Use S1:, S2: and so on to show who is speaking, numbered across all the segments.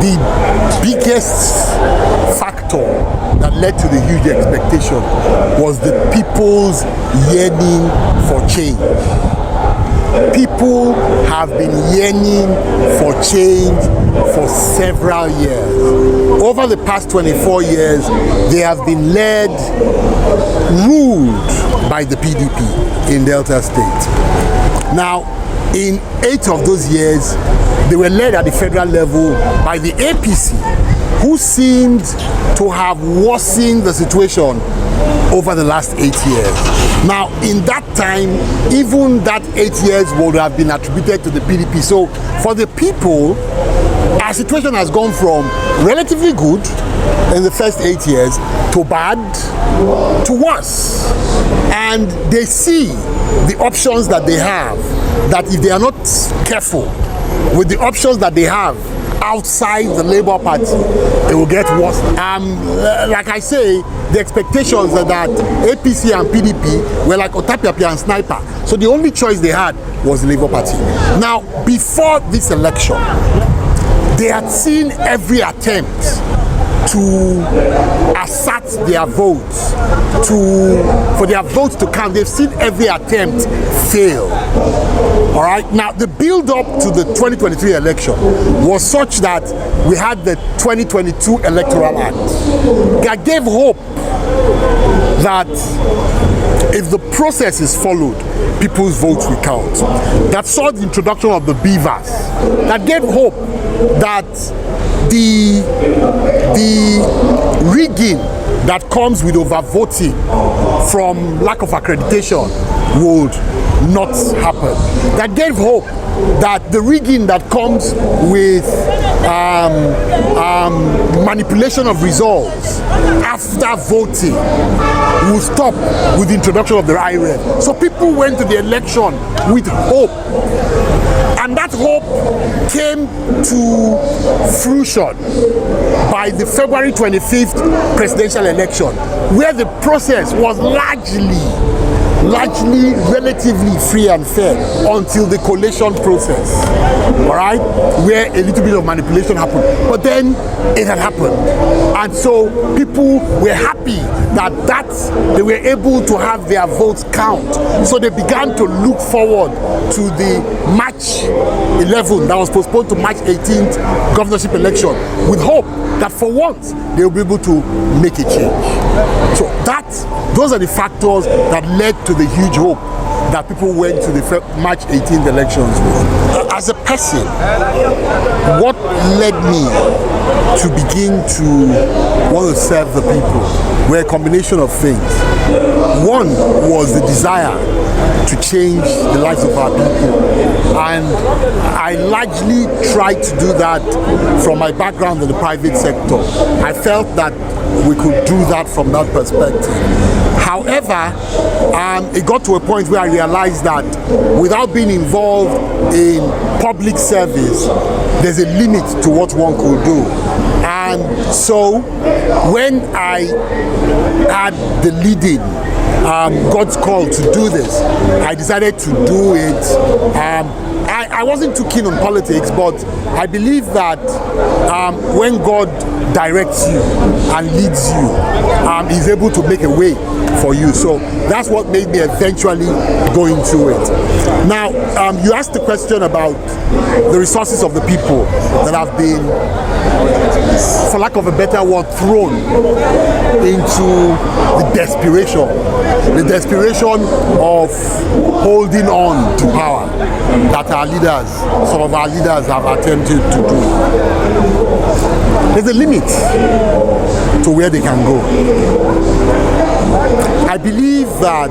S1: the biggest factor that led to the huge expectation was the people's yearning for change. People have been yearning for change for several years. Over the past 24 years, they have been led, ruled by the PDP in Delta State. Now, in 8 of those years, they were led at the federal level by the APC, who seemed to have worsened the situation over the last 8 years. Now, in that time, even that 8 years would have been attributed to the PDP. So, for the people, our situation has gone from relatively good in the first 8 years to bad to worse. And they see the options that they have, that if they are not careful with the options that they have outside the Labour Party, it will get worse. Like I say, the expectations are that APC and PDP were like Otapiapi and Sniper. So the only choice they had was the Labour Party. Now, before this election, they had seen every attempt to assert their votes, for their votes to count. They've seen every attempt fail. All right. Now, the build-up to the 2023 election was such that we had the 2022 Electoral Act that gave hope that if the process is followed, people's votes will count. That saw the introduction of the beavers. That gave hope that the rigging that comes with overvoting from lack of accreditation would not happen. That gave hope that the rigging that comes with manipulation of results after voting will stop with the introduction of the IREV. So people went to the election with hope. And that hope came to fruition by the February 25th presidential election, where the process was largely relatively free and fair until the collation process, all right, where a little bit of manipulation happened. But then it had happened. And so people were happy that they were able to have their votes count. So they began to look forward to the March 11 that was postponed to March 18th governorship election with hope that for once they will be able to make a change. So those are the factors that led to the huge hope that people went to the March 18th elections with. As a person, what led me to begin to want to serve the people were a combination of things. One was the desire to change the lives of our people, and I largely tried to do that from my background in the private sector. I felt that we could do that from that perspective. However, it got to a point where I realized that without being involved in public service, there's a limit to what one could do. And so when I had the leading, God's call to do this, I decided to do it. I wasn't too keen on politics, but I believe that when God directs you and leads you, He's able to make a way for you. So that's what made me eventually go into it. Now, you asked the question about the resources of the people that have been, for lack of a better word, thrown into the desperation of holding on to power that some of our leaders have attempted to do. There's a limit to where they can go. I believe that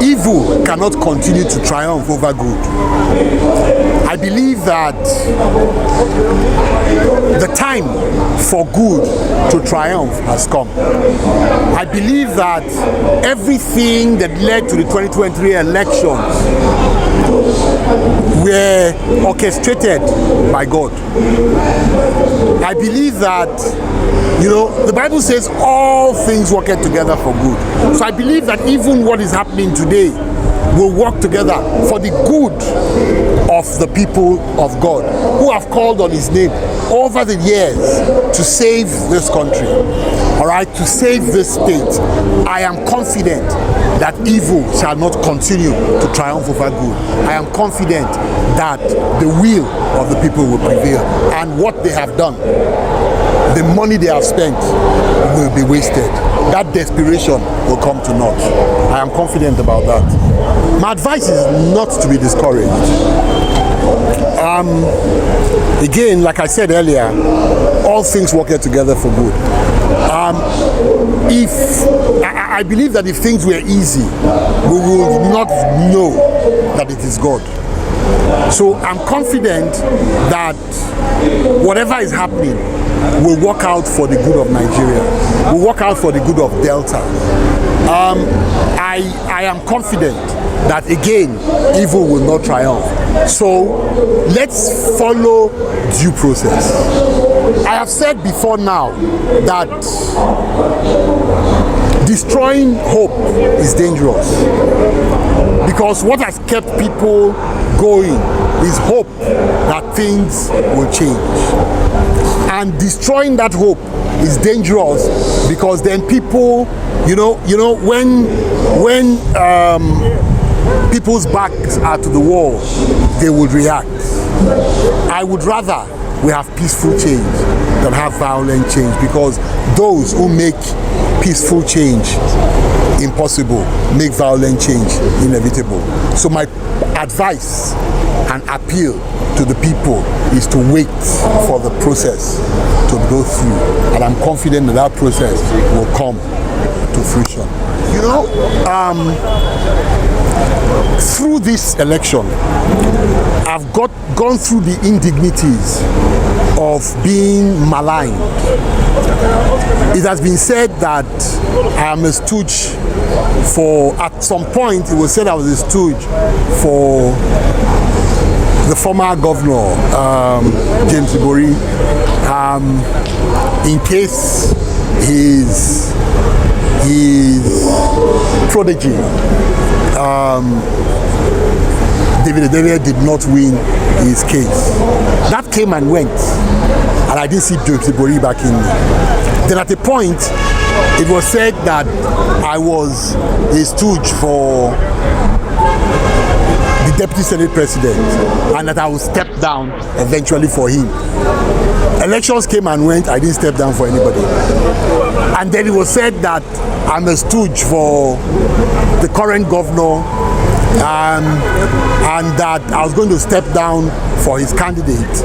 S1: evil cannot continue to triumph over good. I believe that the time for good to triumph has come. I believe that everything that led to the 2023 elections were orchestrated by God. I believe that, the Bible says all things work together for good. So I believe that even what is happening today will work together for the good of the people of God who have called on his name over the years to save this country, all right, to save this state. I am confident that evil shall not continue to triumph over good. I am confident that the will of the people will prevail, and what they have done, the money they have spent, will be wasted. That desperation will come to naught. I am confident about that. My advice is not to be discouraged. Again, like I said earlier, all things work together for good. I believe that if things were easy, we will not know that it is God. So I'm confident that whatever is happening will work out for the good of Nigeria, will work out for the good of Delta. I am confident that again, evil will not triumph. So let's follow due process. I have said before now that destroying hope is dangerous, because what has kept people going is hope that things will change. And destroying that hope is dangerous, because then people, when people's backs are to the wall, they will react. I would rather we have peaceful change than have violent change, because those who make peaceful change impossible make violent change inevitable. So my advice and appeal to the people is to wait for the process to go through, and I'm confident that that process will come to fruition. Through this election, I've gone through the indignities of being maligned. It has been said that I am a stooge for, at some point it was said I was a stooge for the former governor, James Ibori, in case his prodigy, David did not win his case. That came and went, and I didn't see James Ibori back in. Then at a point, it was said that I was a stooge for the Deputy Senate President, and that I would step down eventually for him. Elections came and went, I didn't step down for anybody. And then it was said that I'm a stooge for the current governor, and that I was going to step down for his candidate.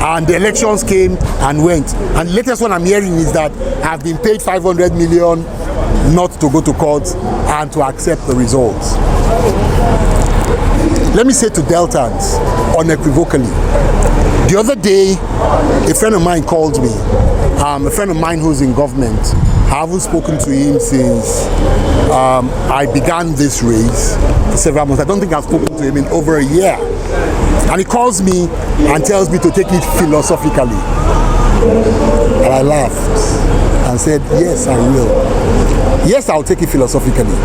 S1: And the elections came and went. And the latest one I'm hearing is that I've been paid 500 million not to go to court and to accept the results. Let me say to Deltans unequivocally, the other day a friend of mine called me, a friend of mine who's in government. I haven't spoken to him since I began this race for several months. I don't think I've spoken to him in over a year. And he calls me and tells me to take it philosophically. And I laughed and said, yes, I will. Yes, I'll take it philosophically.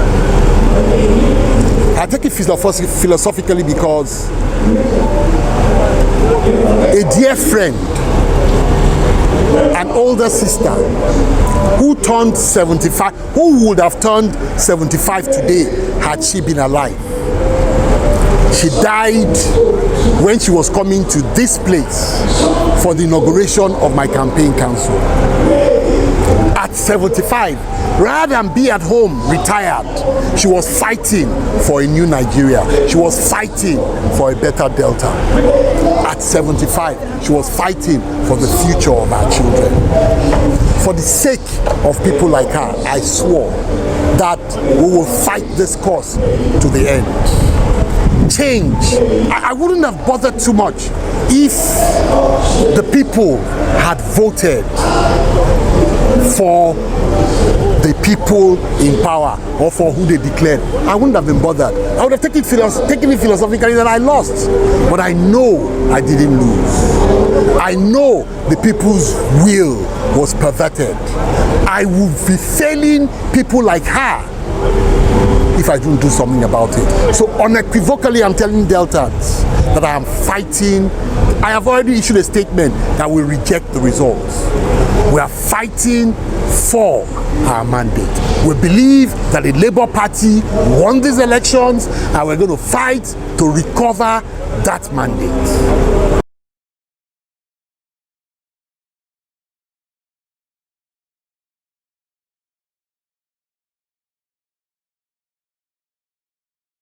S1: I take it philosophically because a dear friend, an older sister who turned 75, who would have turned 75 today had she been alive. She died when she was coming to this place for the inauguration of my campaign council. At 75, rather than be at home retired, she was fighting for a new Nigeria. She was fighting for a better Delta. At 75, she was fighting for the future of our children. For the sake of people like her, I swore that we will fight this cause to the end. Change. I wouldn't have bothered too much if the people had voted for the people in power or for who they declared. I wouldn't have been bothered. I would have taken it philosophically that I lost. But I know I didn't lose. I know the people's will was perverted. I would be failing people like her if I don't do something about it. So unequivocally, I'm telling Deltans that I am fighting. I have already issued a statement that we reject the results. We are fighting for our mandate. We believe that the Labour Party won these elections, and we're going to fight to recover that mandate.